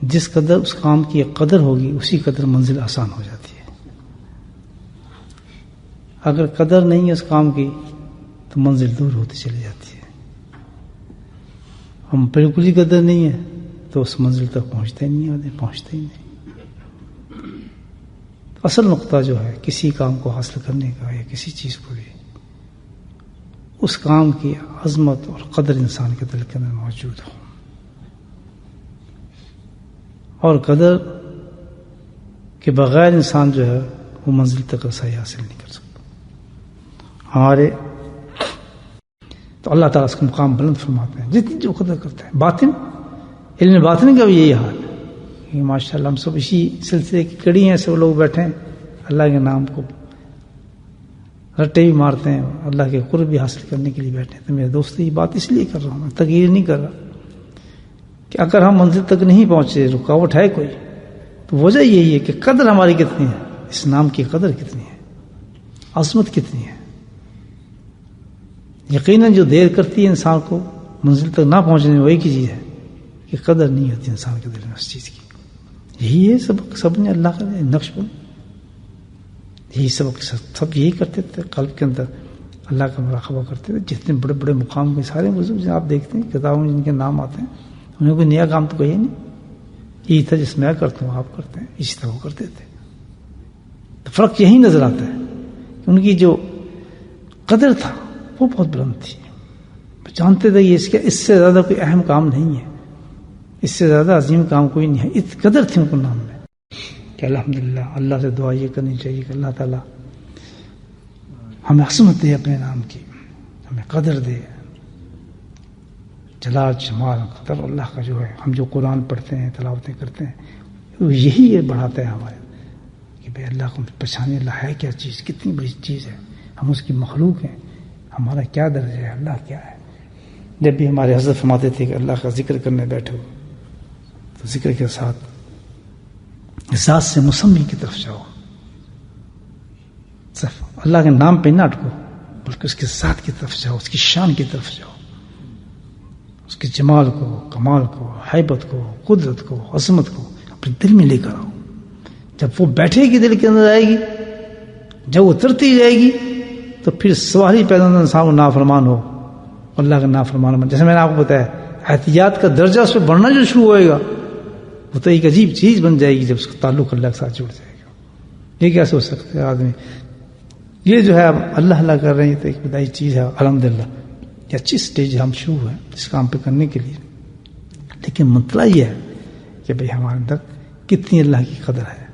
جس قدر اس کام کی قدر ہوگی اسی قدر منزل آسان ہو جاتی ہے. اگر قدر نہیں ہے اس کام کی تو منزل دور ہوتی چلی جاتی ہے. ہم بالکل ہی قدر نہیں ہے تو اس منزل تک پہنچتے ہی نہیں. اصل نقطہ جو ہے کسی کام کو حاصل کرنے کا یا کسی چیز کو بھی، اس کام کی عظمت اور قدر انسان کے دل کے اندر موجود ہو. اور قدر کے بغیر انسان جو ہے وہ منزل تک رسائی حاصل نہیں کر سکتا. ہمارے تو اللہ تعالیٰ اس کا مقام بلند فرماتے ہیں جتنی جو قدر کرتے ہیں. باطن علم باطن کا بھی یہی حال ہے کہ ماشاء اللہ ہم سب اسی سلسلے کی کڑی ہیں. سب لوگ بیٹھے ہیں اللہ کے نام کو رٹے بھی مارتے ہیں، اللہ کے قرب بھی حاصل کرنے کے لیے بیٹھے ہیں. تو میرے دوست یہ بات اس لیے کر رہا ہوں، میں تغیر نہیں کر رہا کہ اگر ہم منزل تک نہیں پہنچے، رکاوٹ ہے کوئی، تو وجہ یہی ہے کہ قدر ہماری کتنی ہے، اس نام کی قدر کتنی ہے، عظمت کتنی ہے. یقیناً جو دیر کرتی ہے انسان کو منزل تک نہ پہنچنے میں وہی کی چیز ہے کہ قدر نہیں ہوتی انسان کے دل میں اس چیز کی. یہی ہے سب نے اللہ کا نقش بنا، یہی سب یہی کرتے تھے. قلب کے اندر اللہ کا مراقبہ کرتے تھے. جتنے بڑے بڑے مقام کے سارے بزرگ جن آپ دیکھتے ہیں کتابوں میں جن کے نام آتے ہیں، انہیں کوئی نیا کام تو کہی نہیں. یہی تھا جس میں کرتا ہوں آپ کرتے ہیں، اسی طرح وہ کرتے تھے. تو فرق یہی نظر آتا ہے کہ ان کی جو قدر تھا وہ بہت بلند تھی. جانتے تھے یہ اس سے زیادہ کوئی اہم کام نہیں ہے، اس سے زیادہ عظیم کام کوئی نہیں ہے. اس قدر تھی ان کو نام میں کہ الحمدللہ اللہ سے دعا یہ کرنی چاہیے کہ اللہ تعالیٰ ہمیں عصمت دے اپنے نام کی، ہمیں قدر دے. جلال جمال قدر اللہ کا جو ہے، ہم جو قرآن پڑھتے ہیں تلاوتیں کرتے ہیں یہی یہ بڑھاتا ہے ہمارے کہ بھائی اللہ کو پہچانے، اللہ ہے کیا چیز، کتنی بڑی چیز ہے، ہم اس کی مخلوق ہیں، ہمارا کیا درجہ ہے، اللہ کیا ہے. جب بھی ہمارے حضرت فرماتے تھے کہ اللہ کا ذکر کرنے بیٹھو تو ذکر کے ساتھ ذات سے مسمی کی طرف جاؤ. صرف اللہ کے نام پہ نہ اٹکو بلکہ اس کے ذات کی طرف جاؤ، اس کی شان کی طرف جاؤ، اس کے جمال کو، کمال کو، ہیبت کو، قدرت کو، عظمت کو اپنے دل میں لے کر آؤ. جب وہ بیٹھے گی دل کے اندر آئے گی، جب اترتی جائے گی تو پھر سوال ہی پیدا ہوتا ہے انسان نافرمان ہو، اللہ کا نافرمان ہو. جیسے میں نے آپ کو بتایا احتیاط کا درجہ اس پہ بڑھنا جو شروع ہوئے گا وہ تو ایک عجیب چیز بن جائے گی جب اس کا تعلق اللہ کے ساتھ جڑ جائے گا. یہ کیا سوچ سکتے ہیں آدمی، یہ جو ہے اب اللہ اللہ کر رہے ہیں تو ایک بدائی چیز ہے. الحمدللہ یہ اچھی سٹیج ہم شروع ہے اس کام پہ کرنے کے لیے. لیکن مطلب یہ ہے کہ بھئی ہمارے اندر کتنی اللہ کی قدر ہے.